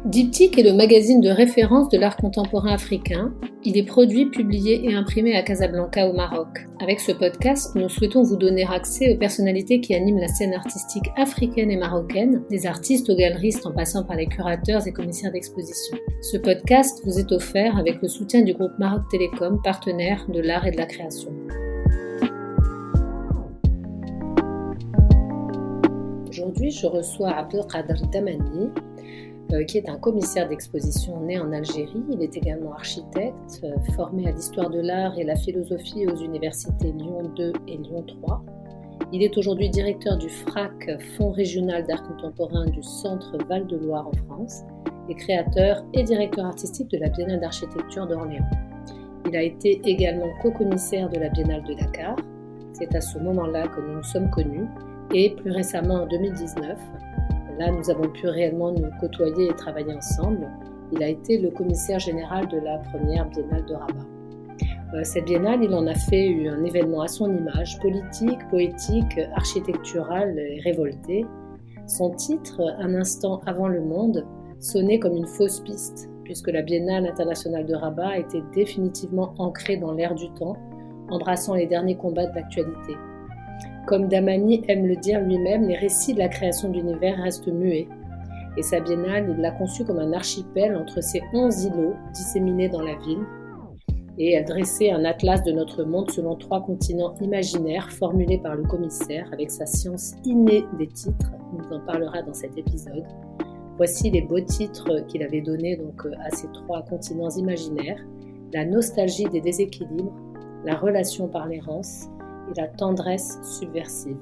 Diptyque est le magazine de référence de l'art contemporain africain. Il est produit, publié et imprimé à Casablanca au Maroc. Avec ce podcast, nous souhaitons vous donner accès aux personnalités qui animent la scène artistique africaine et marocaine, des artistes aux galeristes en passant par les curateurs et commissaires d'exposition. Ce podcast vous est offert avec le soutien du groupe Maroc Télécom, partenaire de l'art et de la création. Aujourd'hui, je reçois Abdelkader Damani, qui est un commissaire d'exposition né en Algérie. Il est également architecte, formé à l'histoire de l'art et la philosophie aux universités Lyon 2 et Lyon 3. Il est aujourd'hui directeur du FRAC, Fonds régional d'art contemporain du Centre Val-de-Loire en France, et créateur et directeur artistique de la Biennale d'architecture d'Orléans. Il a été également co-commissaire de la Biennale de Dakar. C'est à ce moment-là que nous nous sommes connus, et plus récemment en 2019, là, nous avons pu réellement nous côtoyer et travailler ensemble. Il a été le commissaire général de la première Biennale de Rabat. Cette Biennale, il en a fait un événement à son image, politique, poétique, architectural et révolté. Son titre, Un instant avant le monde, sonnait comme une fausse piste, puisque la Biennale internationale de Rabat était définitivement ancrée dans l'air du temps, embrassant les derniers combats de l'actualité. Comme Damani aime le dire lui-même, les récits de la création de l'univers restent muets. Et sa biennale, il l'a conçue comme un archipel entre ses 11 îlots disséminés dans la ville. Et elle dressait un atlas de notre monde selon 3 continents imaginaires formulés par le commissaire avec sa science innée des titres. Il nous en parlera dans cet épisode. Voici les beaux titres qu'il avait donnés à ces 3 continents imaginaires. La nostalgie des déséquilibres, la relation par l'errance, et la tendresse subversive.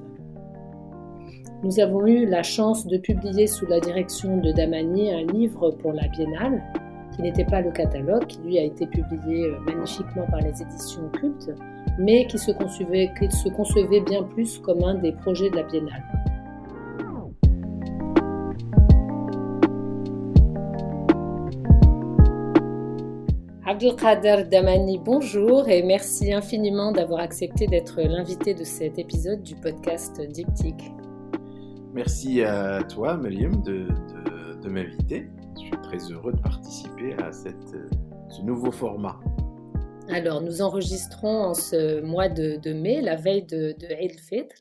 Nous avons eu la chance de publier sous la direction de Damani un livre pour la Biennale, qui n'était pas le catalogue, qui lui a été publié magnifiquement par les éditions Cultes, mais qui se concevait bien plus comme un des projets de la Biennale. Abdelkader Damani, bonjour et merci infiniment d'avoir accepté d'être l'invité de cet épisode du podcast Diptyque. Merci à toi, Mariam, de m'inviter. Je suis très heureux de participer à ce nouveau format. Alors, nous enregistrons en ce mois de mai, la veille de Eid al-Fitr,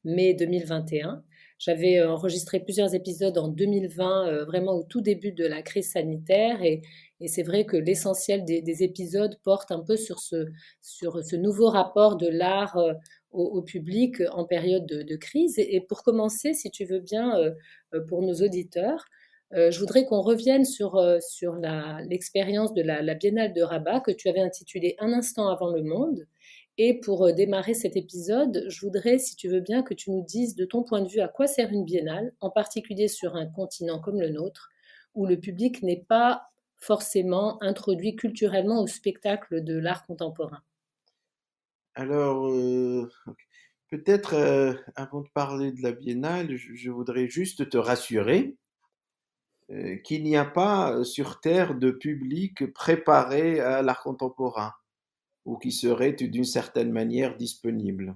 mai 2021. J'avais enregistré plusieurs épisodes en 2020, vraiment au tout début de la crise sanitaire, et c'est vrai que l'essentiel des épisodes porte un peu sur ce nouveau rapport de l'art au public en période de crise. Et pour commencer, si tu veux bien, pour nos auditeurs, je voudrais qu'on revienne sur l'expérience de la Biennale de Rabat que tu avais intitulée Un instant avant le monde. Et pour démarrer cet épisode, je voudrais, si tu veux bien, que tu nous dises de ton point de vue à quoi sert une biennale, en particulier sur un continent comme le nôtre, où le public n'est pas forcément introduit culturellement au spectacle de l'art contemporain. Alors, peut-être avant de parler de la Biennale, je voudrais juste te rassurer qu'il n'y a pas sur Terre de public préparé à l'art contemporain ou qui serait d'une certaine manière disponible.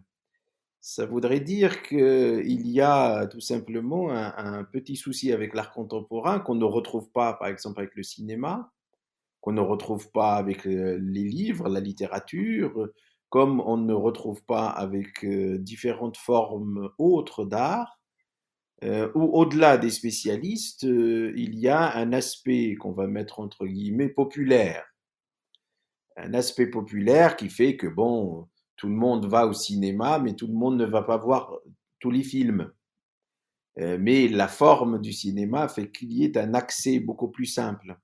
Ça voudrait dire qu'il y a tout simplement un petit souci avec l'art contemporain qu'on ne retrouve pas, par exemple, avec le cinéma, qu'on ne retrouve pas avec les livres, la littérature, comme on ne retrouve pas avec différentes formes autres d'art, où au-delà des spécialistes, il y a un aspect qu'on va mettre entre guillemets populaire. Un aspect populaire qui fait que, bon, tout le monde va au cinéma, mais tout le monde ne va pas voir tous les films. Mais la forme du cinéma fait qu'il y ait un accès beaucoup plus simple.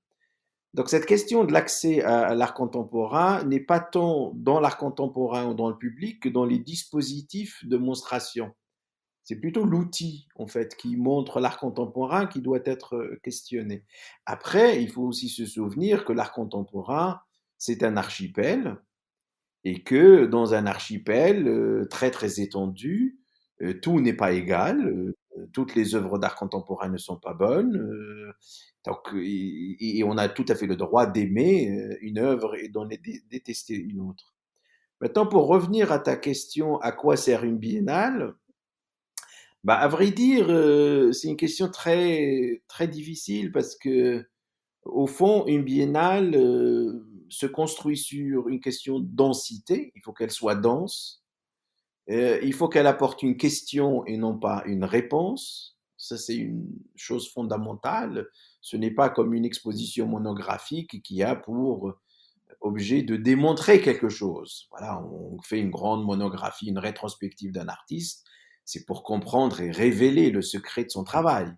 Donc cette question de l'accès à l'art contemporain n'est pas tant dans l'art contemporain ou dans le public que dans les dispositifs de monstration. C'est plutôt l'outil, en fait, qui montre l'art contemporain qui doit être questionné. Après, il faut aussi se souvenir que l'art contemporain, c'est un archipel, et que dans un archipel très très étendu, tout n'est pas égal, toutes les œuvres d'art contemporain ne sont pas bonnes, et on a tout à fait le droit d'aimer une œuvre et d'en détester une autre. Maintenant, pour revenir à ta question, à quoi sert une biennale? Bah, à vrai dire, c'est une question très, très difficile parce que Au fond, une biennale se construit sur une question de densité. Il faut qu'elle soit dense. Il faut qu'elle apporte une question et non pas une réponse. Ça, c'est une chose fondamentale. Ce n'est pas comme une exposition monographique qui a pour objet de démontrer quelque chose. Voilà, on fait une grande monographie, une rétrospective d'un artiste, c'est pour comprendre et révéler le secret de son travail,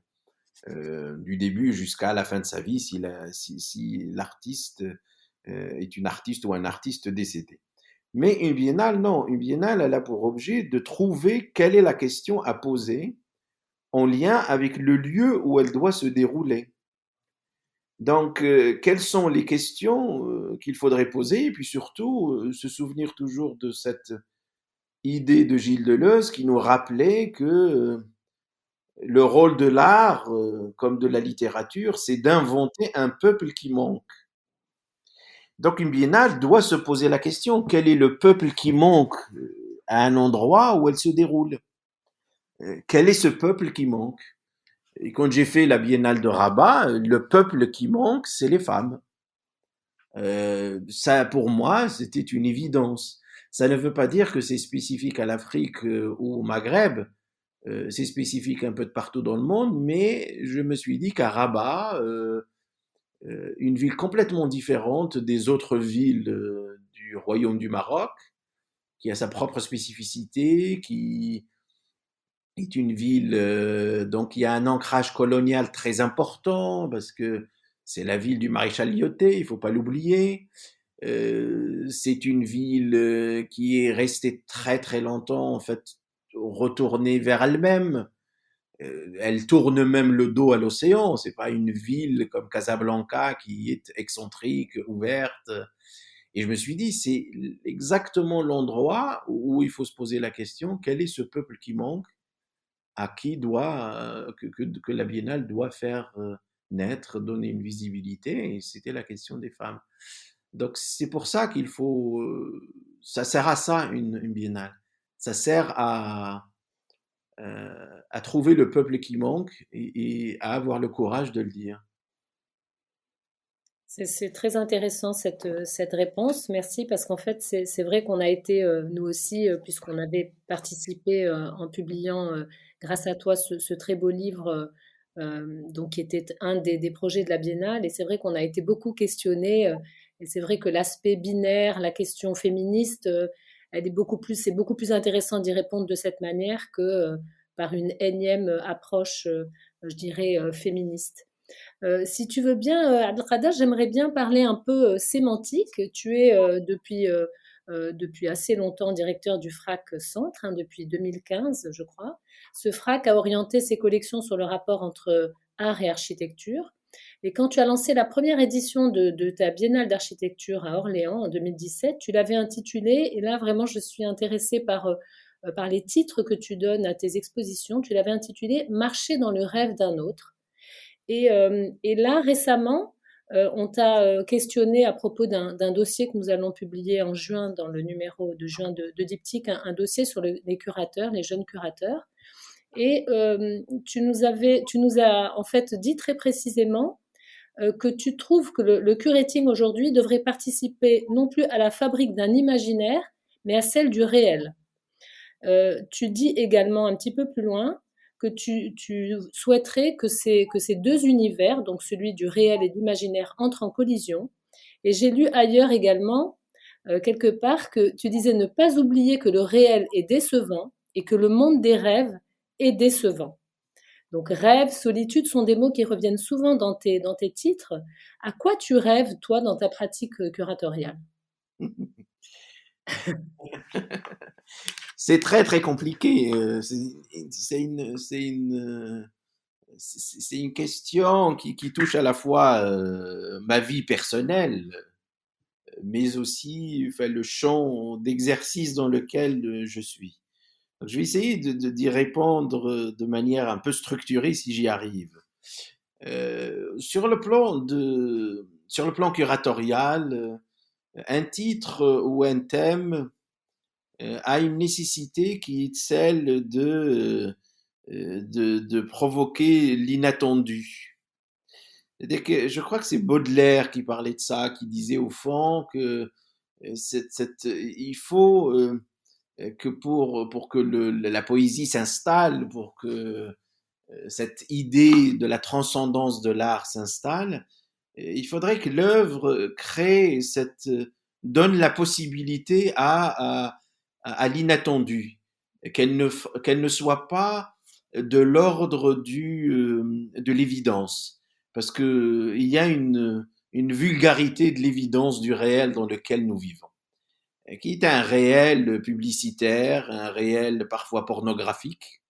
du début jusqu'à la fin de sa vie, si l'artiste est une artiste ou un artiste décédé. Mais une biennale, non. Une biennale, elle a pour objet de trouver quelle est la question à poser en lien avec le lieu où elle doit se dérouler. Donc, quelles sont les questions qu'il faudrait poser et puis surtout se souvenir toujours de cette idée de Gilles Deleuze qui nous rappelait que le rôle de l'art, comme de la littérature, c'est d'inventer un peuple qui manque. Donc, une biennale doit se poser la question, quel est le peuple qui manque à un endroit où elle se déroule? Quel est ce peuple qui manque? Et quand j'ai fait la biennale de Rabat, le peuple qui manque, c'est les femmes. Ça, pour moi, c'était une évidence. Ça ne veut pas dire que c'est spécifique à l'Afrique ou au Maghreb. C'est spécifique un peu de partout dans le monde, mais je me suis dit qu'à Rabat, une ville complètement différente des autres villes du royaume du Maroc, qui a sa propre spécificité, qui est une ville, donc il y a un ancrage colonial très important, parce que c'est la ville du maréchal Lyoté, il ne faut pas l'oublier. C'est une ville qui est restée très très longtemps en fait retournée vers elle-même. Elle tourne même le dos à l'océan. C'est pas une ville comme Casablanca qui est excentrique, ouverte. Et je me suis dit, c'est exactement l'endroit où il faut se poser la question, quel est ce peuple qui manque, à qui que la Biennale doit faire naître, donner une visibilité, et c'était la question des femmes. Donc c'est pour ça qu'il faut, ça sert à ça une biennale. Ça sert à trouver le peuple qui manque et à avoir le courage de le dire. C'est très intéressant cette réponse. Merci parce qu'en fait, c'est vrai qu'on a été, nous aussi, puisqu'on avait participé en publiant, grâce à toi, ce très beau livre, donc qui était un des projets de la Biennale. Et c'est vrai qu'on a été beaucoup questionnés. Et c'est vrai que l'aspect binaire, la question féministe, elle est c'est beaucoup plus intéressant d'y répondre de cette manière que par une énième approche, je dirais, féministe. Si tu veux bien, Abdelkader, j'aimerais bien parler un peu sémantique. Tu es depuis assez longtemps directeur du FRAC Centre, hein, depuis 2015, je crois. Ce FRAC a orienté ses collections sur le rapport entre art et architecture. Et quand tu as lancé la première édition de ta Biennale d'architecture à Orléans en 2017, tu l'avais intitulée, et là vraiment je suis intéressée par les titres que tu donnes à tes expositions, tu l'avais intitulée Marcher dans le rêve d'un autre. Et là, récemment, on t'a questionné à propos d'un dossier que nous allons publier en juin dans le numéro de juin de Diptyque, un dossier sur les curateurs, les jeunes curateurs. Et tu nous as en fait dit très précisément que tu trouves que le curating aujourd'hui devrait participer non plus à la fabrique d'un imaginaire, mais à celle du réel. Tu dis également un petit peu plus loin que tu souhaiterais que ces deux univers, donc celui du réel et de l'imaginaire, entrent en collision. Et j'ai lu ailleurs également, quelque part, que tu disais ne pas oublier que le réel est décevant et que le monde des rêves est décevant. Donc rêve, solitude sont des mots qui reviennent souvent dans tes titres. À quoi tu rêves, toi, dans ta pratique curatoriale? C'est très très compliqué. C'est une question qui touche à la fois ma vie personnelle, mais aussi enfin, le champ d'exercice dans lequel je suis. Donc, je vais essayer d'y répondre de manière un peu structurée si j'y arrive. Sur le plan curatorial, un titre ou un thème a une nécessité qui est celle de provoquer l'inattendu. Je crois que c'est Baudelaire qui parlait de ça, qui disait au fond que il faut que pour que la poésie s'installe, pour que cette idée de la transcendance de l'art s'installe, il faudrait que l'œuvre crée donne la possibilité à l'inattendu, qu'elle ne soit pas de l'ordre de l'évidence, parce que il y a une vulgarité de l'évidence du réel dans lequel nous vivons, qui est un réel publicitaire, un réel parfois pornographique,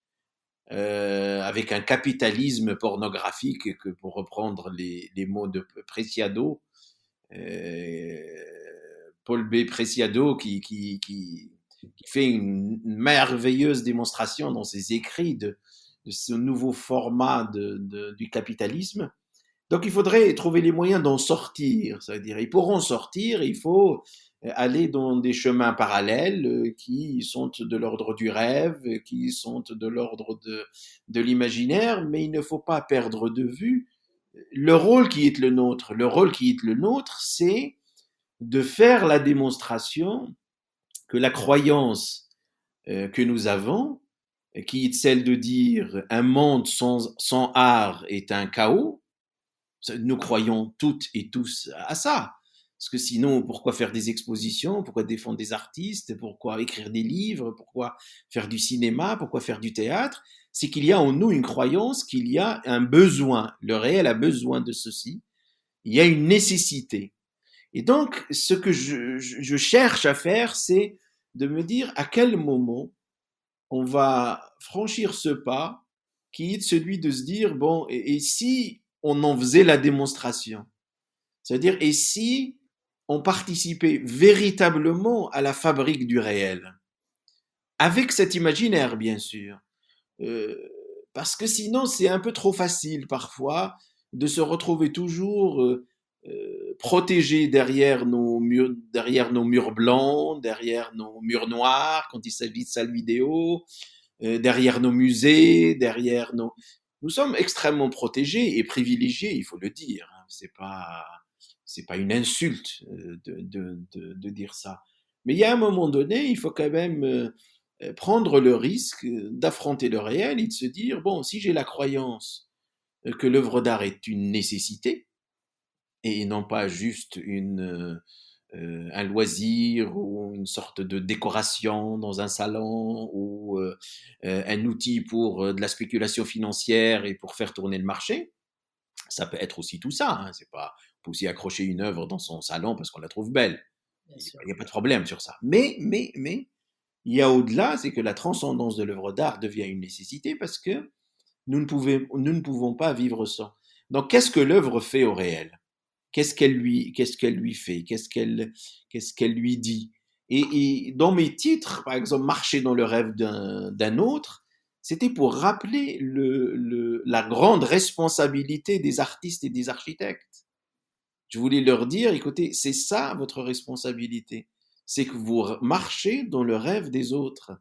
avec un capitalisme pornographique que, pour reprendre les mots de Preciado, euh, Paul B. Preciado, qui fait une merveilleuse démonstration dans ses écrits de ce nouveau format du capitalisme. Donc il faudrait trouver les moyens d'en sortir, c'est-à-dire ils pourront sortir, il faut aller dans des chemins parallèles qui sont de l'ordre du rêve, qui sont de l'ordre de l'imaginaire, mais il ne faut pas perdre de vue le rôle qui est le nôtre. Le rôle qui est le nôtre, c'est de faire la démonstration que la croyance que nous avons, qui est celle de dire un monde sans art est un chaos, nous croyons toutes et tous à ça. Parce que sinon, pourquoi faire des expositions? Pourquoi défendre des artistes? Pourquoi écrire des livres? Pourquoi faire du cinéma? Pourquoi faire du théâtre? C'est qu'il y a en nous une croyance qu'il y a un besoin. Le réel a besoin de ceci. Il y a une nécessité. Et donc, ce que je cherche à faire, c'est de me dire à quel moment on va franchir ce pas qui est celui de se dire, bon, et si on en faisait la démonstration? C'est-à-dire, et si on participait véritablement à la fabrique du réel? Avec cet imaginaire, bien sûr. Euh, Parce que sinon, c'est un peu trop facile parfois de se retrouver toujours protégé derrière nos murs blancs, derrière nos murs noirs, quand il s'agit de salles vidéo, derrière nos musées, derrière nos... Nous sommes extrêmement protégés et privilégiés, il faut le dire. Hein. C'est pas une insulte de dire ça. Mais il y a un moment donné, il faut quand même prendre le risque d'affronter le réel et de se dire, bon, si j'ai la croyance que l'œuvre d'art est une nécessité et non pas juste un loisir ou une sorte de décoration dans un salon ou un outil pour de la spéculation financière et pour faire tourner le marché, ça peut être aussi tout ça. Hein, c'est pas, on peut aussi accrocher une œuvre dans son salon parce qu'on la trouve belle. bien Il sûr. n'y a pas de problème sur ça. Mais, il y a au-delà, c'est que la transcendance de l'œuvre d'art devient une nécessité parce que nous ne pouvons pas vivre sans. Donc, qu'est-ce que l'œuvre fait au réel? Qu'est-ce qu'elle lui fait? Qu'est-ce qu'elle lui dit? Et dans mes titres, par exemple, Marcher dans le rêve d'un autre, c'était pour rappeler la grande responsabilité des artistes et des architectes. Je voulais leur dire, écoutez, c'est ça votre responsabilité. C'est que vous marchez dans le rêve des autres.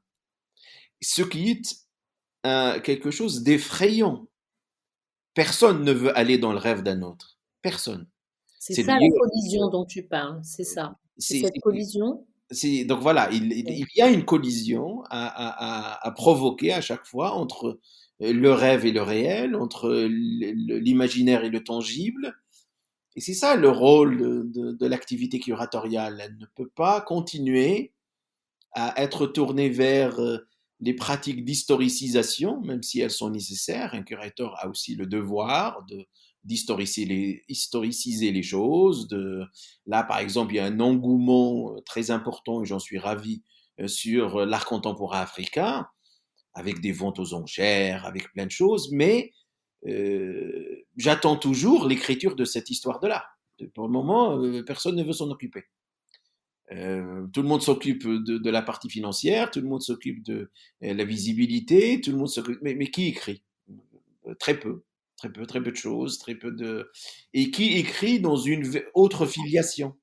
Ce qui est quelque chose d'effrayant. Personne ne veut aller dans le rêve d'un autre. Personne. C'est C'est ça la d'ailleurs, collision dont tu parles, c'est ça. C'est c'est, cette collision. donc voilà, Oui, il y a une collision à provoquer à chaque fois entre le rêve et le réel, entre l'imaginaire et le tangible. Et c'est ça le rôle de l'activité curatoriale. Elle ne peut pas continuer à être tournée vers les pratiques d'historicisation, même si elles sont nécessaires. Un curateur a aussi le devoir historiciser les choses. Là, par exemple, il y a un engouement très important, et j'en suis ravi, sur l'art contemporain africain, avec des ventes aux enchères, avec plein de choses, mais j'attends toujours l'écriture de cette histoire de l'art. Pour le moment, personne ne veut s'en occuper. Tout le monde s'occupe de la partie financière, tout le monde s'occupe de la visibilité, tout le monde s'occupe. Mais qui écrit? Très peu, très peu de choses, très peu de. Et qui écrit dans une autre filiation?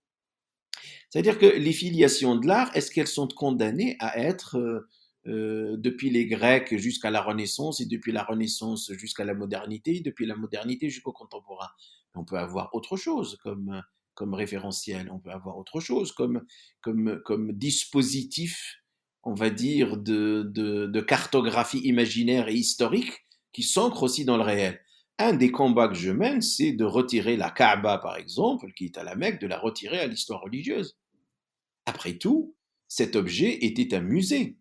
C'est-à-dire que les filiations de l'art, est-ce qu'elles sont condamnées à être depuis les Grecs jusqu'à la Renaissance et depuis la Renaissance jusqu'à la modernité, depuis la modernité jusqu'au contemporain? On peut avoir autre chose comme référentiel, on peut avoir autre chose comme dispositif, on va dire, de cartographie imaginaire et historique qui s'ancre aussi dans le réel. Un des combats que je mène, c'est de retirer la Kaaba, par exemple, qui est à la Mecque, de la retirer à l'histoire religieuse. Après tout, cet objet était un musée.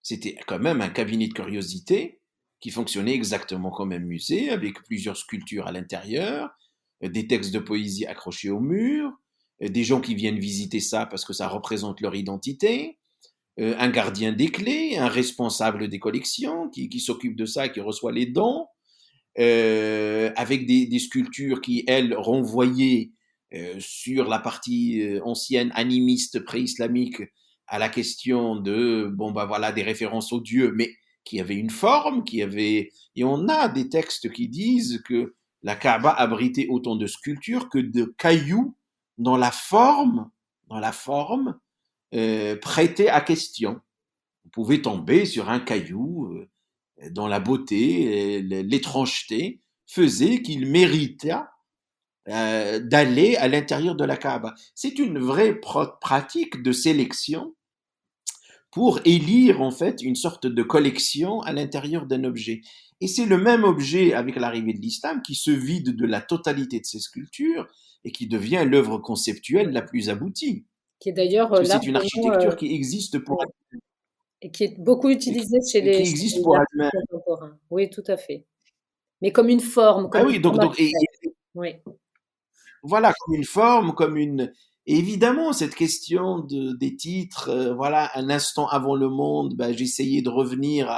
C'était quand même un cabinet de curiosités qui fonctionnait exactement comme un musée, avec plusieurs sculptures à l'intérieur, des textes de poésie accrochés au mur, des gens qui viennent visiter ça parce que ça représente leur identité, un gardien des clés, un responsable des collections qui s'occupe de ça et qui reçoit les dons, avec des sculptures qui, elles, renvoyaient sur la partie ancienne animiste pré-islamique à la question de, bon, bah voilà, des références aux dieux, mais qui avaient une forme, et on a des textes qui disent que la Kaaba abritait autant de sculptures que de cailloux dans dans la forme prêtée à question. Vous pouvez tomber sur un caillou dont la beauté et l'étrangeté faisaient qu'il méritait d'aller à l'intérieur de la Kaaba. C'est une vraie pratique de sélection pour élire en fait une sorte de collection à l'intérieur d'un objet. Et c'est le même objet avec l'arrivée de l'islam qui se vide de la totalité de ses sculptures et qui devient l'œuvre conceptuelle la plus aboutie. Qui est d'ailleurs Parce que c'est une largement architecture qui existe pour et qui est beaucoup utilisée chez qui chez existe les pour artistes elle-même. contemporains. Oui, tout à fait. Mais comme une forme, Ah comme une oui, forme et abstraite. Oui. voilà, comme une forme, comme une. Et évidemment, cette question des titres, voilà, un instant avant le monde, ben, j'essayais de revenir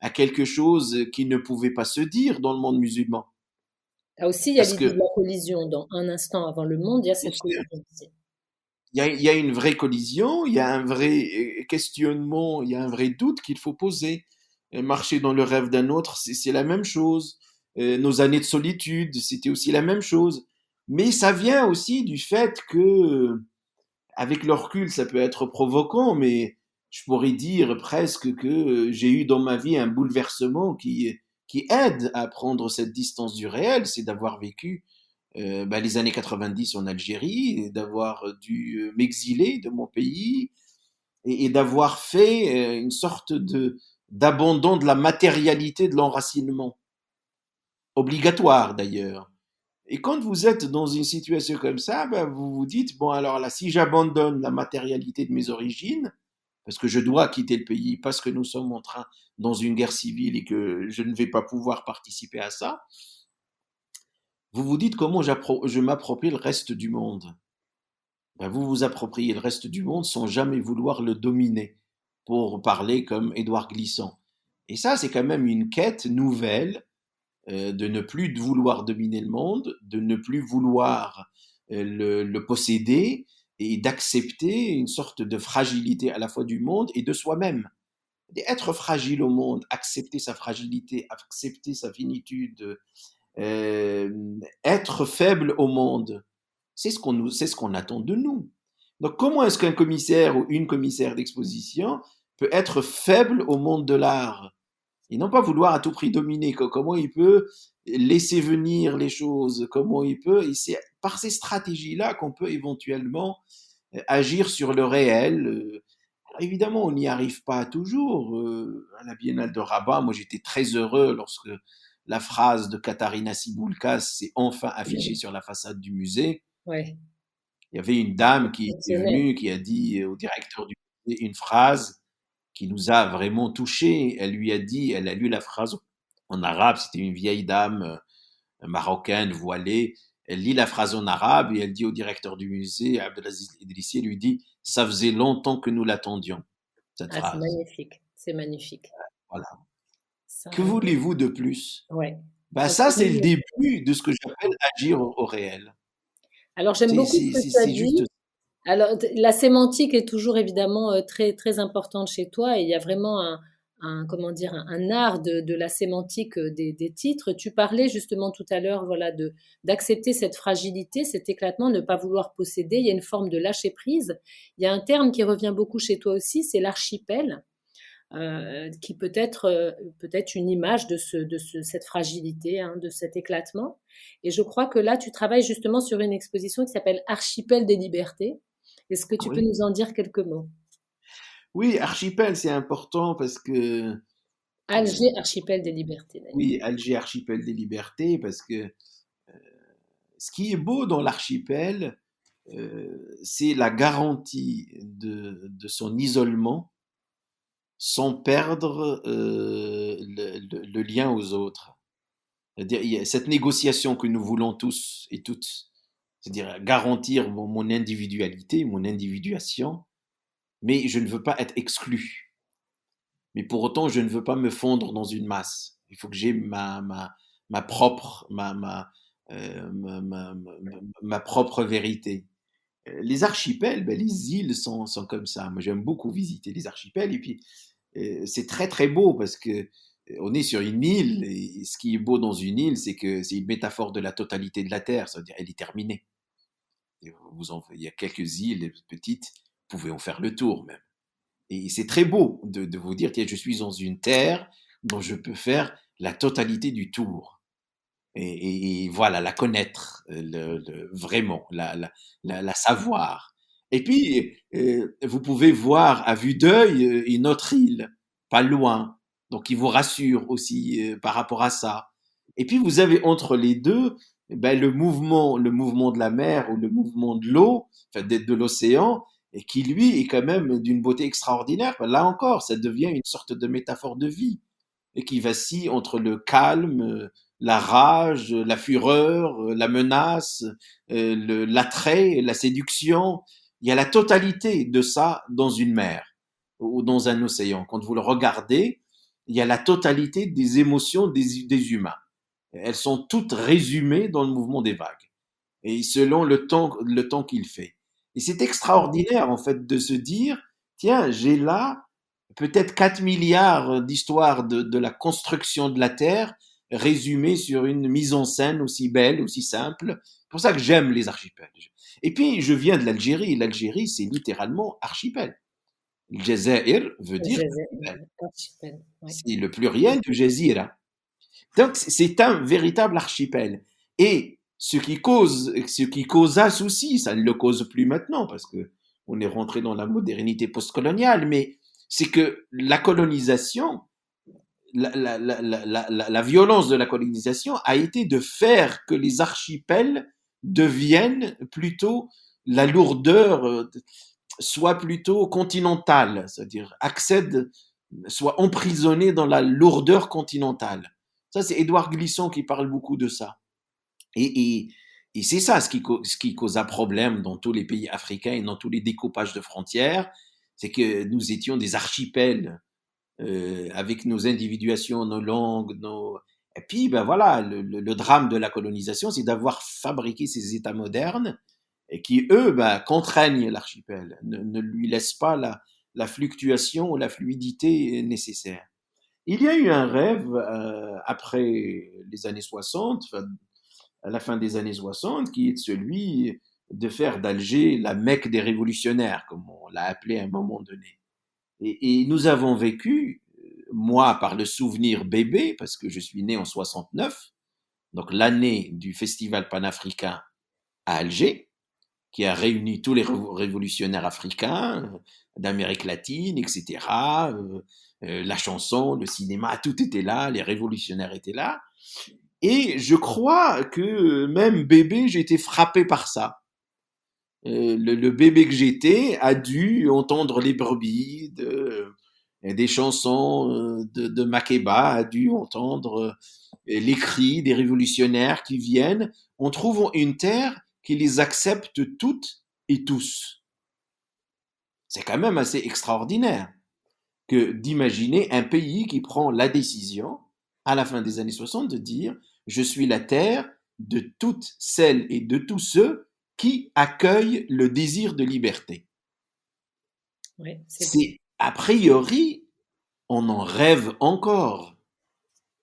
à quelque chose qui ne pouvait pas se dire dans le monde musulman. Là aussi, il y a Parce l'idée de que la collision. Dans Un instant avant le monde, il y a cette collision aussi. il y a une vraie collision, il y a un vrai questionnement, il y a un vrai doute qu'il faut poser. Marcher dans le rêve d'un autre, c'est la même chose. Nos années de solitude, c'était aussi la même chose. Mais ça vient aussi du fait que avec le recul, ça peut être provoquant, mais je pourrais dire presque que j'ai eu dans ma vie un bouleversement qui aide à prendre cette distance du réel, c'est d'avoir vécu les années 90 en Algérie, d'avoir dû m'exiler de mon pays et d'avoir fait une sorte d'abandon de la matérialité de l'enracinement, obligatoire d'ailleurs. Et quand vous êtes dans une situation comme ça, ben vous vous dites, bon alors là, si j'abandonne la matérialité de mes origines, parce que je dois quitter le pays, parce que nous sommes en train dans une guerre civile et que je ne vais pas pouvoir participer à ça, vous vous dites comment je m'approprie le reste du monde. Ben vous vous appropriez le reste du monde sans jamais vouloir le dominer, pour parler comme Édouard Glissant. Et ça, c'est quand même une quête nouvelle de ne plus vouloir dominer le monde, de ne plus vouloir le posséder et d'accepter une sorte de fragilité à la fois du monde et de soi-même. Être fragile au monde, accepter sa fragilité, accepter sa finitude, être faible au monde, c'est ce qu'on attend de nous. Donc comment est-ce qu'un commissaire ou une commissaire d'exposition peut être faible au monde de l'art et non pas vouloir à tout prix dominer? Comment il peut laisser venir les choses? Comment il peut? Et c'est par ces stratégies-là qu'on peut éventuellement agir sur le réel. Alors évidemment, on n'y arrive pas toujours. À la Biennale de Rabat, moi j'étais très heureux lorsque la phrase de Katharina Sibulkas s'est enfin affichée sur la façade du musée. Ouais. Il y avait une dame qui était Exceptionnel. venue, qui a dit au directeur du musée une phrase qui nous a vraiment touchés. Elle lui a dit, elle a lu la phrase en arabe, c'était une vieille dame marocaine voilée. Elle lit la phrase en arabe et elle dit au directeur du musée, Abdelaziz Idrissi, elle lui dit, ça faisait longtemps que nous l'attendions, cette Ah, c'est phrase. magnifique. C'est magnifique. Voilà. Ça, Que voulez-vous de plus? ouais. Ben Ça, ça, c'est c'est le magnifique. début de ce que j'appelle agir au réel. Alors, j'aime beaucoup ce que tu as C'est juste. dit. Alors, la sémantique est toujours évidemment très, très importante chez toi et il y a vraiment comment dire, un art de la sémantique des titres. Tu parlais justement tout à l'heure, voilà, d'accepter cette fragilité, cet éclatement, ne pas vouloir posséder. Il y a une forme de lâcher prise. Il y a un terme qui revient beaucoup chez toi aussi, c'est l'archipel. qui peut être peut-être une image cette fragilité, hein, de cet éclatement. Et je crois que là, tu travailles justement sur une exposition qui s'appelle Archipel des libertés. Est-ce que tu peux Oui, nous en dire quelques mots? oui, archipel, c'est important parce que, Alger, Archipel des libertés, d'ailleurs. oui, Alger, archipel des libertés, parce que ce qui est beau dans l'archipel, c'est la garantie de son isolement sans perdre le lien aux autres. C'est-à-dire, il y a cette négociation que nous voulons tous et toutes, c'est-à-dire garantir mon individualité, mon individuation, mais je ne veux pas être exclu. Mais pour autant, je ne veux pas me fondre dans une masse. Il faut que j'ai ma propre, ma propre vérité. Les archipels, ben, les îles sont comme ça. Moi, j'aime beaucoup visiter les archipels. Et puis, c'est très, très beau parce que on est sur une île. Et ce qui est beau dans une île, c'est que c'est une métaphore de la totalité de la Terre. C'est-à-dire, elle est terminée. Et il y a quelques îles petites, vous pouvez en faire le tour même. Et c'est très beau de vous dire, tiens, je suis dans une terre dont je peux faire la totalité du tour. Et voilà, la connaître, vraiment, la savoir. Et puis, vous pouvez voir à vue d'œil une autre île, pas loin. Donc, il vous rassure aussi par rapport à ça. Et puis, vous avez entre les deux ben, le mouvement de la mer ou le mouvement de l'eau, enfin de l'océan, et qui lui est quand même d'une beauté extraordinaire. Ben, là encore, ça devient une sorte de métaphore de vie et qui vacille entre le calme, la rage, la fureur, la menace, l'attrait, la séduction. Il y a la totalité de ça dans une mer ou dans un océan. Quand vous le regardez, il y a la totalité des émotions des humains. Elles sont toutes résumées dans le mouvement des vagues et selon le temps qu'il fait. Et c'est extraordinaire en fait de se dire, tiens, j'ai là peut-être 4 milliards d'histoires de la construction de la Terre résumées sur une mise en scène aussi belle, aussi simple. C'est pour ça que j'aime les archipels. Et puis, je viens de l'Algérie. L'Algérie, c'est littéralement archipel. Le Jazair veut dire archipel. Archipel, ouais. C'est le pluriel du Jazira. Donc, c'est un véritable archipel. Et ce qui causa souci, ça ne le cause plus maintenant parce que on est rentré dans la modernité postcoloniale, mais c'est que la colonisation, la violence de la colonisation a été de faire que les archipels deviennent plutôt la lourdeur, soit plutôt continentale, c'est-à-dire accède, soit emprisonné dans la lourdeur continentale. Ça, c'est Édouard Glissant qui parle beaucoup de ça. Et, et, et c'est ça ce qui cause un problème dans tous les pays africains et dans tous les découpages de frontières, c'est que nous étions des archipels avec nos individuations, nos langues, nos... Et puis, ben voilà, le drame de la colonisation, c'est d'avoir fabriqué ces États modernes et qui, eux, ben, contraignent l'archipel, ne lui laissent pas la fluctuation ou la fluidité nécessaire. Il y a eu un rêve après les années 60, enfin, à la fin des années 60, qui est celui de faire d'Alger la Mecque des révolutionnaires, comme on l'a appelé à un moment donné. Et nous avons vécu, moi par le souvenir bébé, parce que je suis né en 69, donc l'année du festival panafricain à Alger, qui a réuni tous les révolutionnaires africains d'Amérique latine, etc. La chanson, le cinéma, tout était là, les révolutionnaires étaient là. Et je crois que même bébé, j'ai été frappé par ça. Le bébé que j'étais a dû entendre les brebis, des chansons de Makeba, a dû entendre les cris des révolutionnaires qui viennent. On trouve une terre qui les accepte toutes et tous. C'est quand même assez extraordinaire que d'imaginer un pays qui prend la décision, à la fin des années 60, de dire je suis la terre de toutes celles et de tous ceux qui accueillent le désir de liberté. Ouais, c'est beau. C'est a priori, on en rêve encore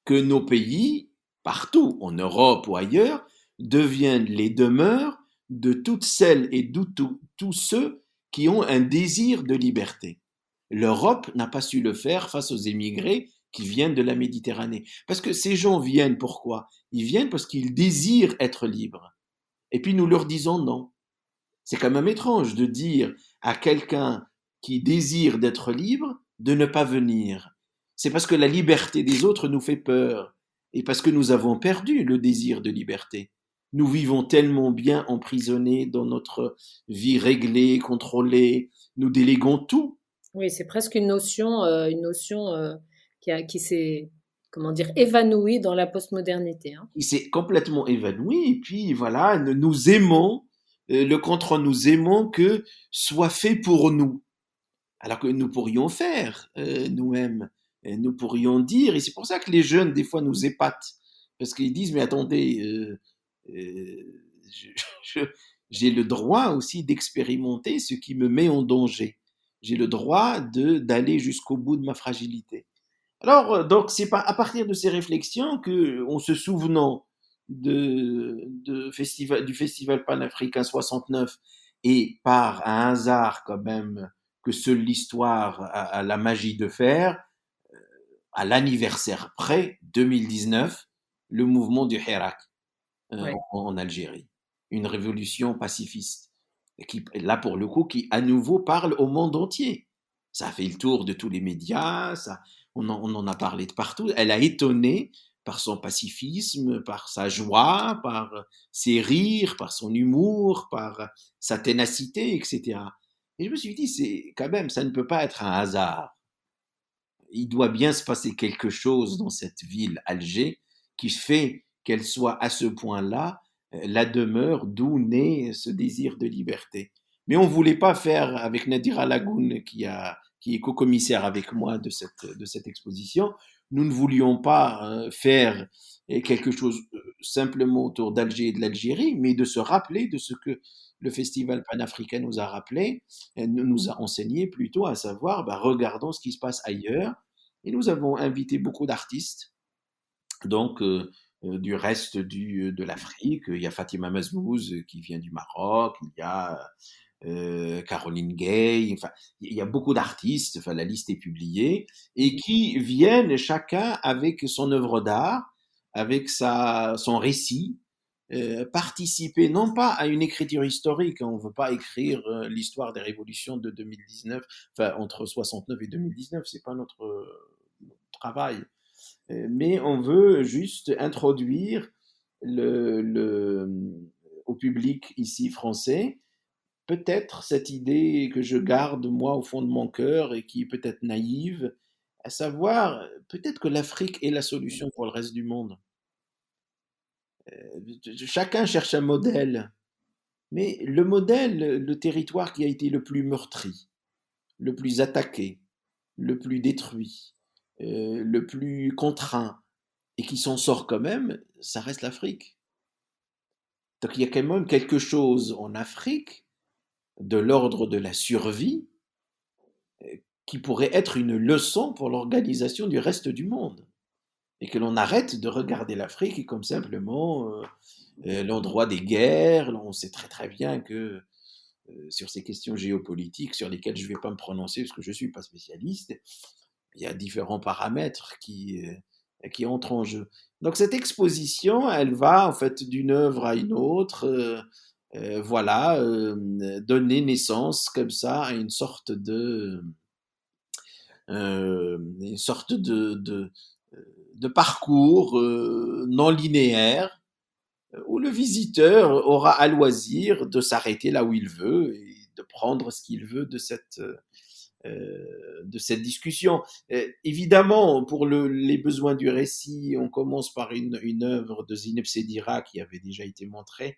que nos pays, partout en Europe ou ailleurs, deviennent les demeures de toutes celles et de tous ceux qui ont un désir de liberté. L'Europe n'a pas su le faire face aux émigrés qui viennent de la Méditerranée. Parce que ces gens viennent pourquoi? Ils viennent parce qu'ils désirent être libres. Et puis nous leur disons non. C'est quand même étrange de dire à quelqu'un qui désire d'être libre de ne pas venir. C'est parce que la liberté des autres nous fait peur et parce que nous avons perdu le désir de liberté. Nous vivons tellement bien emprisonnés dans notre vie réglée, contrôlée, nous déléguons tout. Oui, c'est presque une notion qui s'est, comment dire, évanouie dans la postmodernité, hein. Il s'est complètement évanoui et puis voilà, nous aimons, le contre nous aimons que soit fait pour nous. Alors que nous pourrions faire nous-mêmes, et nous pourrions dire, et c'est pour ça que les jeunes des fois nous épatent, parce qu'ils disent mais attendez, je- je- j'ai le droit aussi d'expérimenter ce qui me met en danger. J'ai le droit d'aller jusqu'au bout de ma fragilité. Alors donc c'est pas à partir de ces réflexions que, en se souvenant du festival panafricain 69 et par un hasard quand même que seule l'histoire a la magie de faire, à l'anniversaire près, 2019, le mouvement du Hirak Ouais. en Algérie. Une révolution pacifiste. Et qui, là, pour le coup, qui à nouveau parle au monde entier. Ça a fait le tour de tous les médias, on en a parlé de partout. Elle a étonné par son pacifisme, par sa joie, par ses rires, par son humour, par sa ténacité, etc. Et je me suis dit, c'est quand même, ça ne peut pas être un hasard. Il doit bien se passer quelque chose dans cette ville, Alger, qui fait qu'elle soit à ce point-là la demeure d'où naît ce désir de liberté. Mais on ne voulait pas faire avec Nadira Lagoun, qui est co-commissaire avec moi de cette exposition, nous ne voulions pas faire quelque chose simplement autour d'Alger et de l'Algérie, mais de se rappeler de ce que le Festival panafricain nous a rappelé, nous a enseigné plutôt, à savoir, bah, regardons ce qui se passe ailleurs. Et nous avons invité beaucoup d'artistes, donc du reste de l'Afrique. Il y a Fatima Mazmouz qui vient du Maroc, il y a Caroline Gay, enfin, il y a beaucoup d'artistes, enfin, la liste est publiée, et qui viennent chacun avec son œuvre d'art, avec son récit, participer non pas à une écriture historique, hein, on ne veut pas écrire l'histoire des révolutions de 2019, enfin entre 69 et 2019, c'est pas notre travail, mais on veut juste introduire au public ici français peut-être cette idée que je garde moi au fond de mon cœur et qui est peut-être naïve, à savoir peut-être que l'Afrique est la solution pour le reste du monde. Chacun cherche un modèle, mais le modèle, le territoire qui a été le plus meurtri, le plus attaqué, le plus détruit, le plus contraint, et qui s'en sort quand même, ça reste l'Afrique. Donc il y a quand même quelque chose en Afrique de l'ordre de la survie qui pourrait être une leçon pour l'organisation du reste du monde. Et que l'on arrête de regarder l'Afrique comme simplement l'endroit des guerres. On sait très très bien que sur ces questions géopolitiques sur lesquelles je ne vais pas me prononcer parce que je ne suis pas spécialiste, il y a différents paramètres qui entrent en jeu. Donc cette exposition, elle va en fait d'une œuvre à une autre, voilà, donner naissance comme ça à une sorte de parcours non linéaire où le visiteur aura à loisir de s'arrêter là où il veut et de prendre ce qu'il veut de cette discussion. Évidemment, pour les besoins du récit, on commence par une œuvre de Zineb Sedira qui avait déjà été montrée,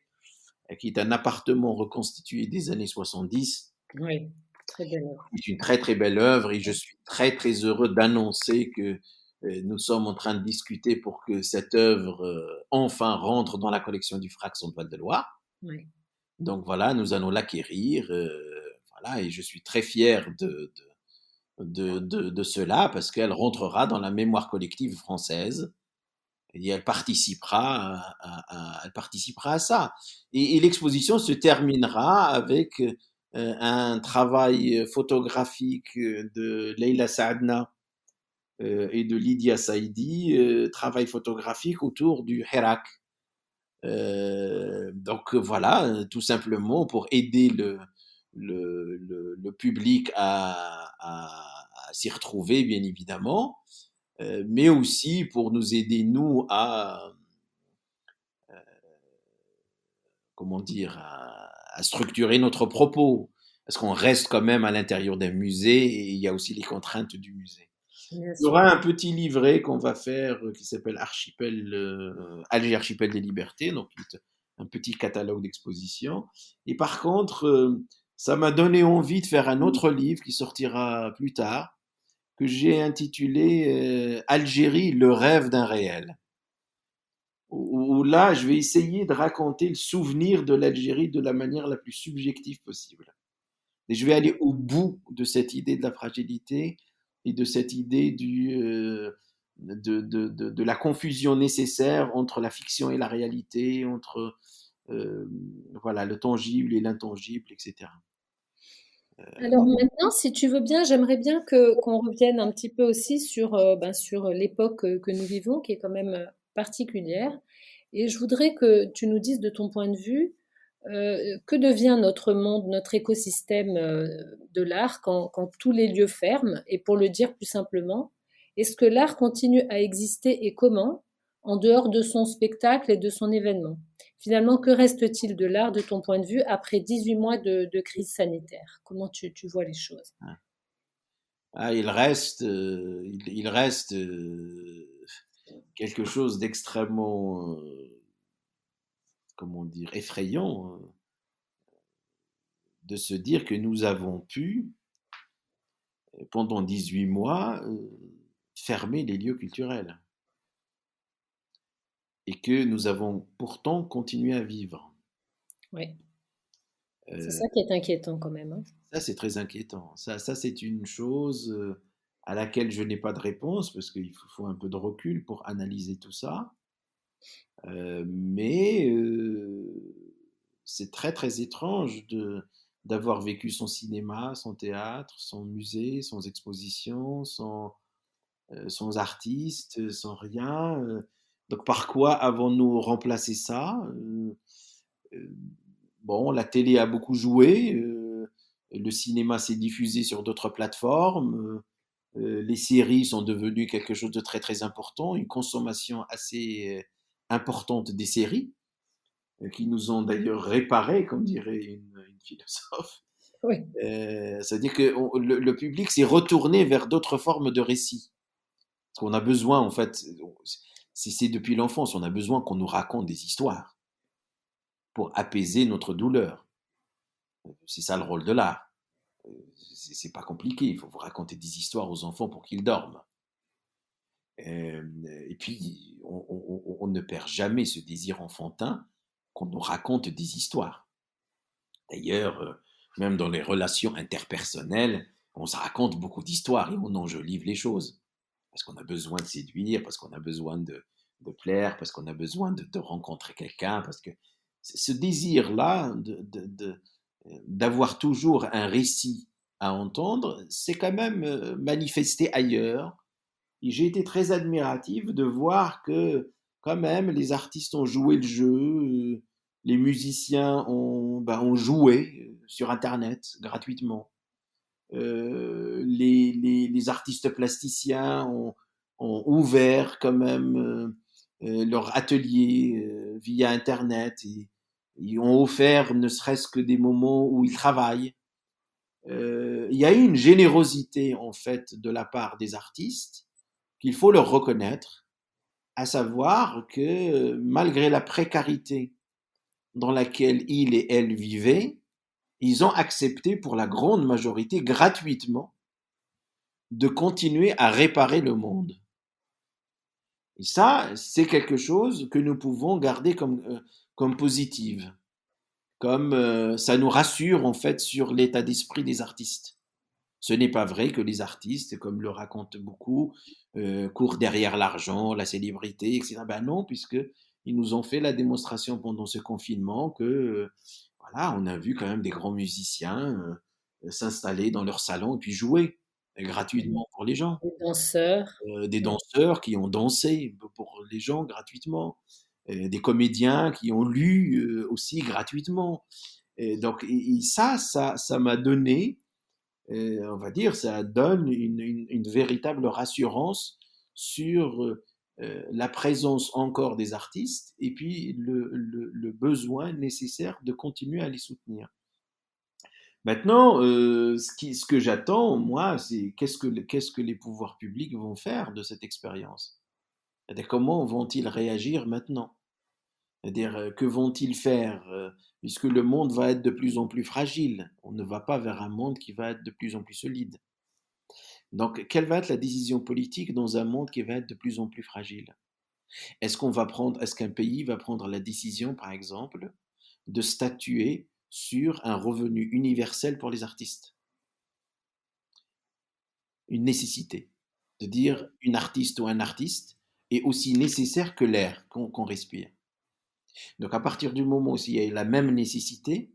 qui est un appartement reconstitué des années 70. Oui, très belle œuvre. C'est une très très belle œuvre et je suis très très heureux d'annoncer que nous sommes en train de discuter pour que cette œuvre enfin rentre dans la collection du Fraxon Val de Loire. Oui. Donc voilà, nous allons l'acquérir. Voilà, et je suis très fier de cela parce qu'elle rentrera dans la mémoire collective française et elle participera à ça. Et l'exposition se terminera avec un travail photographique de Leila Saadna et de Lydia Saïdi, travail photographique autour du Hirak. Donc voilà, tout simplement pour aider le public à s'y retrouver, bien évidemment, mais aussi pour nous aider, nous, comment dire, à structurer notre propos. Parce qu'on reste quand même à l'intérieur d'un musée et il y a aussi les contraintes du musée. Bien Il y sûr. aura un petit livret qu'on va faire qui s'appelle Archipel, Alger Archipel des Libertés, donc un petit catalogue d'exposition. Et par contre, ça m'a donné envie de faire un autre livre qui sortira plus tard, que j'ai intitulé Algérie, le rêve d'un réel. Où là, je vais essayer de raconter le souvenir de l'Algérie de la manière la plus subjective possible. Et je vais aller au bout de cette idée de la fragilité et de cette idée de la confusion nécessaire entre la fiction et la réalité, entre voilà, le tangible et l'intangible, etc. Alors maintenant, si tu veux bien, j'aimerais bien que qu'on revienne un petit peu aussi sur, sur l'époque, que nous vivons, qui est quand même, particulière. Et je voudrais que tu nous dises de ton point de vue, que devient notre monde, notre écosystème, de l'art quand tous les lieux ferment? Et pour le dire plus simplement, est-ce que l'art continue à exister et comment, en dehors de son spectacle et de son événement? Finalement, que reste-t-il de l'art de ton point de vue après 18 mois de crise sanitaire? Comment tu vois les choses? Ah, il reste quelque chose d'extrêmement, comment dire, effrayant, de se dire que nous avons pu, pendant 18 mois, fermer les lieux culturels et que nous avons pourtant continué à vivre. Oui, c'est Euh, ça qui est inquiétant quand même, hein. Ça, c'est très inquiétant. Ça c'est une chose à laquelle je n'ai pas de réponse parce qu'il faut un peu de recul pour analyser tout ça. Mais c'est très très étrange d'avoir vécu son cinéma, son théâtre, son musée, sans exposition, sans artiste, sans rien. Donc par quoi avons-nous remplacé ça? Euh, Bon, la télé a beaucoup joué, le cinéma s'est diffusé sur d'autres plateformes, les séries sont devenues quelque chose de très très important, une consommation assez importante des séries, qui nous ont d'ailleurs réparés, comme dirait une philosophe. Oui. C'est-à-dire que le public s'est retourné vers d'autres formes de récits. Parce qu'on a besoin, en fait, c'est depuis l'enfance, on a besoin qu'on nous raconte des histoires pour apaiser notre douleur. C'est ça le rôle de l'art. C'est pas compliqué, il faut vous raconter des histoires aux enfants pour qu'ils dorment. Et puis, on ne perd jamais ce désir enfantin qu'on nous raconte des histoires. D'ailleurs, même dans les relations interpersonnelles, on se raconte beaucoup d'histoires et on enjolive les choses. Parce qu'on a besoin de séduire, parce qu'on a besoin de plaire, parce qu'on a besoin de rencontrer quelqu'un, parce que ce désir-là d'avoir toujours un récit à entendre, c'est quand même manifesté ailleurs. Et j'ai été très admiratif de voir que quand même les artistes ont joué le jeu, les musiciens ont joué sur Internet gratuitement. Les artistes plasticiens ont ouvert quand même leur atelier via Internet et ils ont offert ne serait-ce que des moments où ils travaillent. Il y a eu une générosité en fait de la part des artistes qu'il faut leur reconnaître, à savoir que malgré la précarité dans laquelle ils et elles vivaient, ils ont accepté pour la grande majorité gratuitement de continuer à réparer le monde. Et ça, c'est quelque chose que nous pouvons garder comme positive, comme ça nous rassure en fait sur l'état d'esprit des artistes. Ce n'est pas vrai que les artistes, comme le racontent beaucoup, courent derrière l'argent, la célébrité, etc. Ben non, puisque ils nous ont fait la démonstration pendant ce confinement que voilà, on a vu quand même des grands musiciens s'installer dans leur salon et puis jouer gratuitement pour les gens. Les danseurs. Des Ouais. danseurs qui ont dansé pour les gens gratuitement, des comédiens qui ont lu aussi gratuitement. Et donc, ça m'a donné, on va dire, ça donne une véritable rassurance sur la présence encore des artistes et puis le besoin nécessaire de continuer à les soutenir. Maintenant, ce que j'attends, moi, c'est qu'est-ce que les pouvoirs publics vont faire de cette expérience? C'est-à-dire, comment vont-ils réagir maintenant? C'est-à-dire, que vont-ils faire puisque le monde va être de plus en plus fragile? On ne va pas vers un monde qui va être de plus en plus solide. Donc, quelle va être la décision politique dans un monde qui va être de plus en plus fragile? Est-ce qu'un pays va prendre la décision, par exemple, de statuer sur un revenu universel pour les artistes? Une nécessité. De dire une artiste ou un artiste est aussi nécessaire que l'air qu'on respire. Donc à partir du moment où il y a la même nécessité,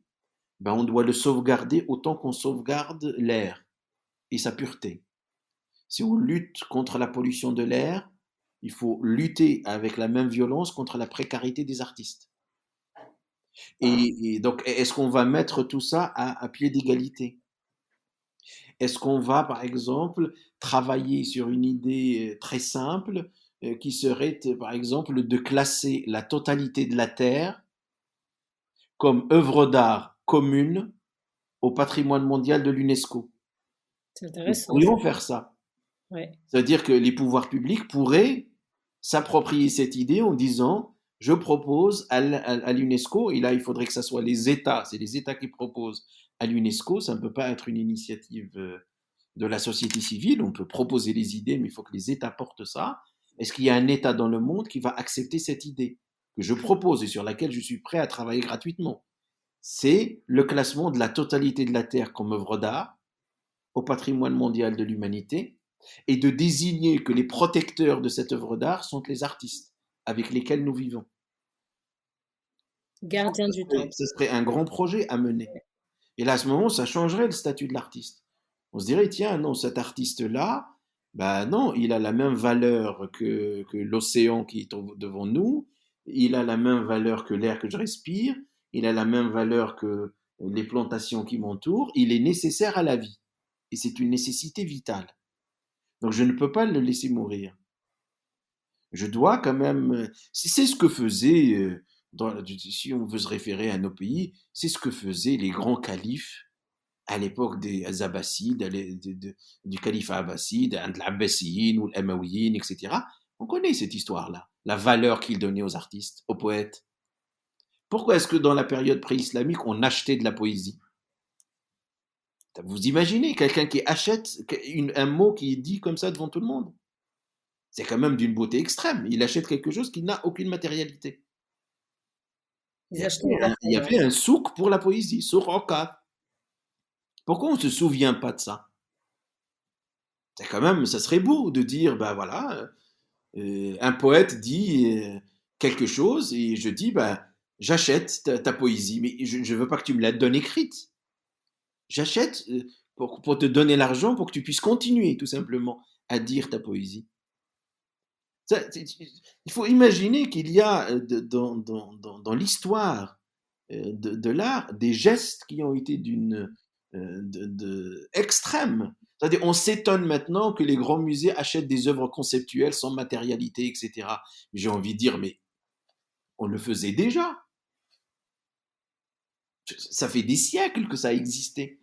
ben on doit le sauvegarder autant qu'on sauvegarde l'air et sa pureté. Si on lutte contre la pollution de l'air, il faut lutter avec la même violence contre la précarité des artistes. Et donc, est-ce qu'on va mettre tout ça à pied d'égalité? Est-ce qu'on va, par exemple, travailler sur une idée très simple qui serait, par exemple, de classer la totalité de la Terre comme œuvre d'art commune au patrimoine mondial de l'UNESCO? C'est Nous intéressant ça. pourrions faire ça. Ouais. C'est-à-dire que les pouvoirs publics pourraient s'approprier cette idée en disant, je propose à l'UNESCO, et là il faudrait que ce soit les États, c'est les États qui proposent à l'UNESCO, ça ne peut pas être une initiative de la société civile, on peut proposer les idées, mais il faut que les États portent ça. Est-ce qu'il y a un État dans le monde qui va accepter cette idée que je propose et sur laquelle je suis prêt à travailler gratuitement? C'est le classement de la totalité de la Terre comme œuvre d'art au patrimoine mondial de l'humanité et de désigner que les protecteurs de cette œuvre d'art sont les artistes avec lesquels nous vivons. Gardien du temple. Ce serait un grand projet à mener. Et là, à ce moment, ça changerait le statut de l'artiste. On se dirait, tiens, non, cet artiste-là, ben non, il a la même valeur que l'océan qui est devant nous, il a la même valeur que l'air que je respire, il a la même valeur que les plantations qui m'entourent, il est nécessaire à la vie. Et c'est une nécessité vitale. Donc je ne peux pas le laisser mourir. Je dois quand même. C'est ce que faisaient, si on veut se référer à nos pays, c'est ce que faisaient les grands califes à l'époque des Abbassides, du califat abbasside, de l'Abbasiyin ou l'Amawiyin, etc. On connaît cette histoire-là, la valeur qu'ils donnaient aux artistes, aux poètes. Pourquoi est-ce que dans la période pré-islamique, on achetait de la poésie? Vous imaginez quelqu'un qui achète un mot qui est dit comme ça devant tout le monde? C'est quand même d'une beauté extrême. Il achète quelque chose qui n'a aucune matérialité. Ils achetaient Il y avait un souk pour la poésie, souk Okaf. Pourquoi on ne se souvient pas de ça? C'est quand même, ça serait beau de dire, ben voilà, un poète dit quelque chose et je dis, ben j'achète ta poésie, mais je ne veux pas que tu me la donnes écrite. J'achète pour te donner l'argent pour que tu puisses continuer tout simplement à dire ta poésie. Il faut imaginer qu'il y a dans l'histoire de l'art des gestes qui ont été extrême. C'est-à-dire, on s'étonne maintenant que les grands musées achètent des œuvres conceptuelles sans matérialité, etc. J'ai envie de dire, mais on le faisait déjà. Ça fait des siècles que ça a existé,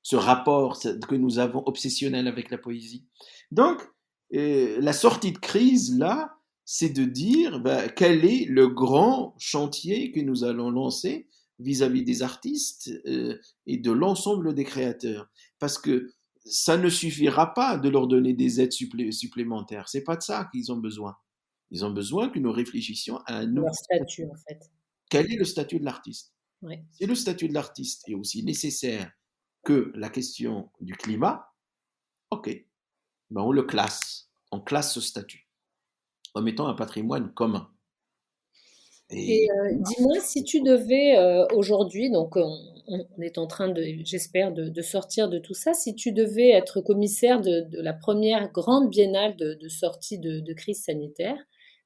ce rapport que nous avons obsessionnel avec la poésie. Donc, la sortie de crise, là, c'est de dire quel est le grand chantier que nous allons lancer vis-à-vis des artistes et de l'ensemble des créateurs. Parce que ça ne suffira pas de leur donner des aides supplémentaires. C'est pas de ça qu'ils ont besoin. Ils ont besoin que nous réfléchissions à un nouveau statut, en fait. Quel est le statut de l'artiste? Ouais. Si le statut de l'artiste est aussi nécessaire que la question du climat, ok, ben on le classe, on classe ce statut comme étant un patrimoine commun. Et Et dis-moi, si tu devais aujourd'hui, donc on est en train de, j'espère, de sortir de tout ça, si tu devais être commissaire de la première grande biennale de sortie de crise sanitaire,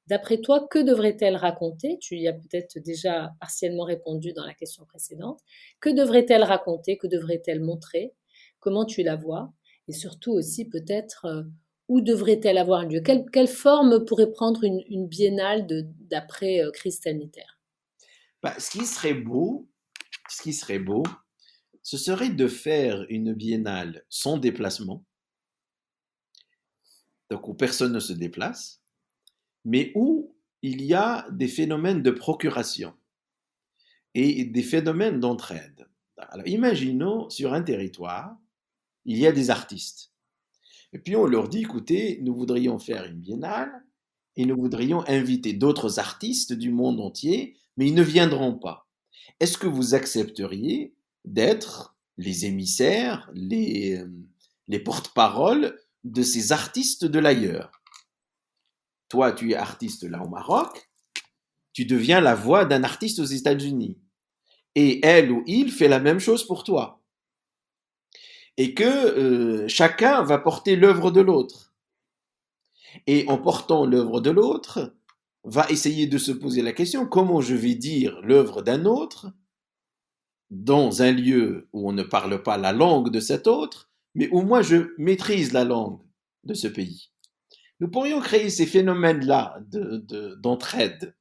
d'après toi, que devrait-elle raconter? Tu y as peut-être déjà partiellement répondu dans la question précédente. Que devrait-elle raconter? Que devrait-elle montrer? Comment tu la vois? Et surtout aussi peut-être où devrait-elle avoir lieu? Quelle forme pourrait prendre une biennale d'après crise sanitaire? bah, ce qui serait beau, ce serait de faire une biennale sans déplacement, donc où personne ne se déplace, mais où il y a des phénomènes de procuration et des phénomènes d'entraide. Alors, imaginons sur un territoire, il y a des artistes. Et puis on leur dit, écoutez, nous voudrions faire une biennale et nous voudrions inviter d'autres artistes du monde entier, mais ils ne viendront pas. Est-ce que vous accepteriez d'être les émissaires, les porte-paroles de ces artistes de l'ailleurs? Toi, tu es artiste là au Maroc, tu deviens la voix d'un artiste aux États-Unis. Et elle ou il fait la même chose pour toi. Et que chacun va porter l'œuvre de l'autre. Et en portant l'œuvre de l'autre, va essayer de se poser la question, comment je vais dire l'œuvre d'un autre dans un lieu où on ne parle pas la langue de cet autre, mais où moi je maîtrise la langue de ce pays. Nous pourrions créer ces phénomènes-là d'entraide,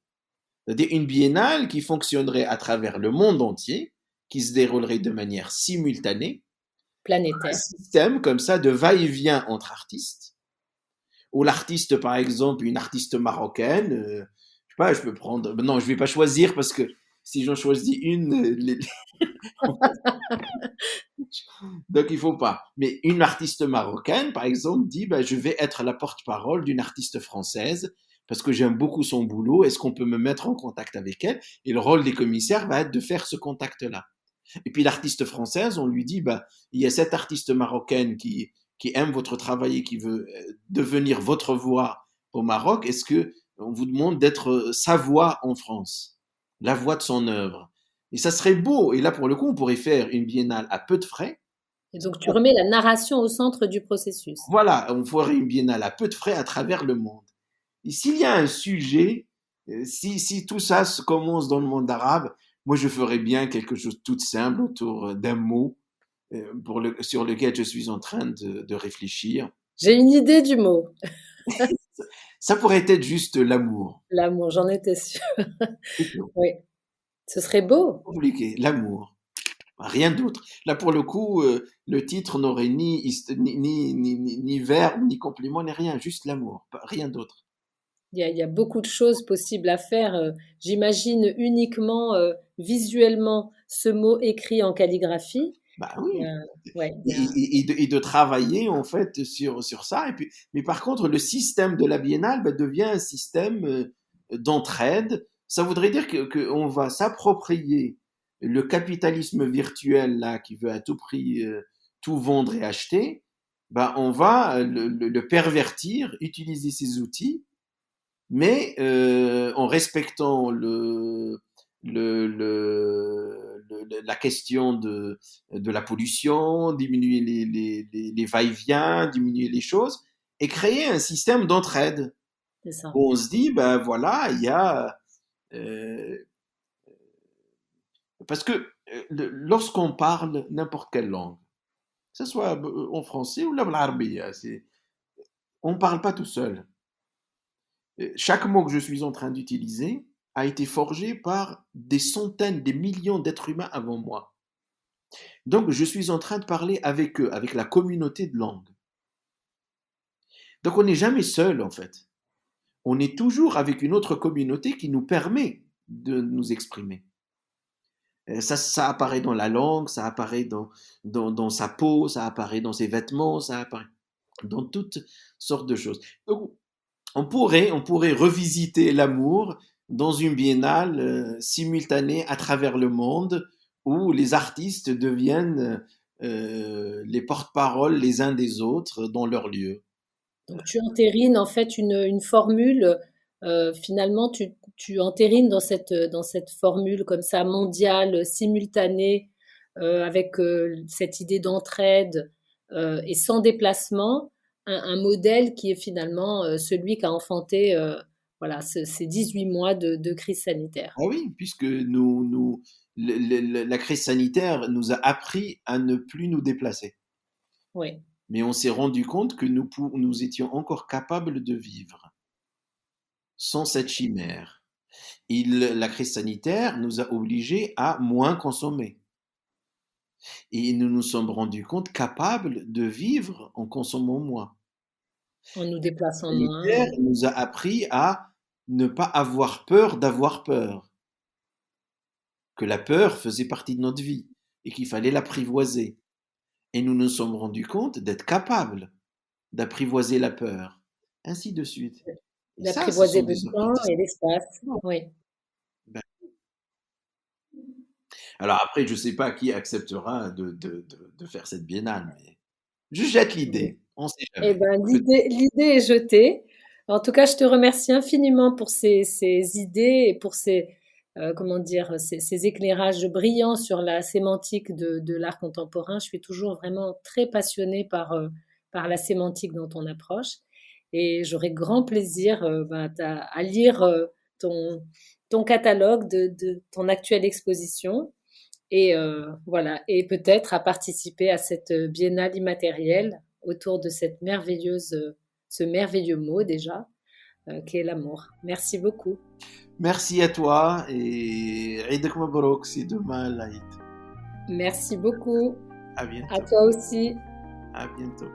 c'est-à-dire une biennale qui fonctionnerait à travers le monde entier, qui se déroulerait de manière simultanée, un Planétaire. système comme ça de va-et-vient entre artistes, où l'artiste, par exemple, une artiste marocaine, je sais pas, je peux prendre, non, je vais pas choisir parce que si j'en choisis une, donc il faut pas. Mais une artiste marocaine, par exemple, dit, bah, je vais être la porte-parole d'une artiste française parce que j'aime beaucoup son boulot. Est-ce qu'on peut me mettre en contact avec elle? Et le rôle des commissaires va être de faire ce contact-là. Et puis l'artiste française, on lui dit, bah, il y a cette artiste marocaine qui aime votre travail et qui veut devenir votre voix au Maroc. Est-ce que on vous demande d'être sa voix en France, la voix de son œuvre? Et ça serait beau. Et là, pour le coup, on pourrait faire une biennale à peu de frais. Et donc tu remets la narration au centre du processus. Voilà, on ferait une biennale à peu de frais à travers le monde. Et s'il y a un sujet, si tout ça se commence dans le monde arabe, moi je ferais bien quelque chose de tout simple autour d'un mot sur lequel je suis en train de réfléchir. J'ai une idée du mot, Ça pourrait être juste l'amour. l'amour, j'en étais sûre. C'est tout. Oui, ce serait beau. Compliqué, l'amour. Rien d'autre. Là, pour le coup, le titre n'aurait ni verbe, ni complément, ni rien, juste l'amour, rien d'autre. Il y a beaucoup de choses possibles à faire. J'imagine uniquement visuellement ce mot écrit en calligraphie. Bah Il y oui. a- ouais, il y a- Et de travailler en fait sur ça. Et puis, mais par contre, le système de la biennale bah, devient un système d'entraide. Ça voudrait dire qu'on va s'approprier le capitalisme virtuel là qui veut à tout prix tout vendre et acheter. Bah, on va le pervertir, utiliser ces outils, mais en respectant la question de la pollution, diminuer les va-et-vient, diminuer les choses, et créer un système d'entraide. c'est ça. Où on se dit, ben voilà, il y a... euh, parce que lorsqu'on parle n'importe quelle langue, que ce soit en français ou l'arabe, on ne parle pas tout seul. Chaque mot que je suis en train d'utiliser a été forgé par des centaines, des millions d'êtres humains avant moi. Donc, je suis en train de parler avec eux, avec la communauté de langue. Donc, on n'est jamais seul, en fait. On est toujours avec une autre communauté qui nous permet de nous exprimer. Ça apparaît dans la langue, ça apparaît dans sa peau, ça apparaît dans ses vêtements, ça apparaît dans toutes sortes de choses. Donc, on pourrait revisiter l'amour dans une biennale simultanée à travers le monde où les artistes deviennent les porte-paroles les uns des autres dans leur lieu. Donc tu entérines en fait une formule finalement, tu entérines dans cette formule comme ça mondiale, simultanée, avec cette idée d'entraide et sans déplacement, un modèle qui est finalement celui qu'a enfanté voilà, ces 18 mois de crise sanitaire. Ah oui, puisque la crise sanitaire nous a appris à ne plus nous déplacer. Oui, Mais on s'est rendu compte que nous étions encore capables de vivre sans cette chimère. La crise sanitaire nous a obligés à moins consommer. Et nous nous sommes rendus compte capables de vivre en consommant moins. en nous déplaçant La crise moins, sanitaire nous a appris à ne pas avoir peur d'avoir peur, que la peur faisait partie de notre vie et qu'il fallait l'apprivoiser. Et nous nous sommes rendus compte d'être capables d'apprivoiser la peur, ainsi de suite. Et ça, ce d'apprivoiser sont le des temps et l'espace. apprentissages. Oui. Ben, alors après, je ne sais pas qui acceptera de faire cette biennale, mais je jette l'idée, on ne sait Eh jamais. ben, l'idée est jetée. En tout cas, je te remercie infiniment pour ces idées et pour comment dire, ces éclairages brillants sur la sémantique de l'art contemporain. Je suis toujours vraiment très passionnée par la sémantique dans ton approche. Et j'aurai grand plaisir à lire ton, ton catalogue de ton actuelle exposition et voilà, et peut-être à participer à cette biennale immatérielle autour de ce merveilleux mot déjà, qu'est l'amour. Merci beaucoup. Merci à toi et Eid Mabrouk, c'est demain l'Aïd. Merci beaucoup. À À bientôt. toi aussi. À bientôt.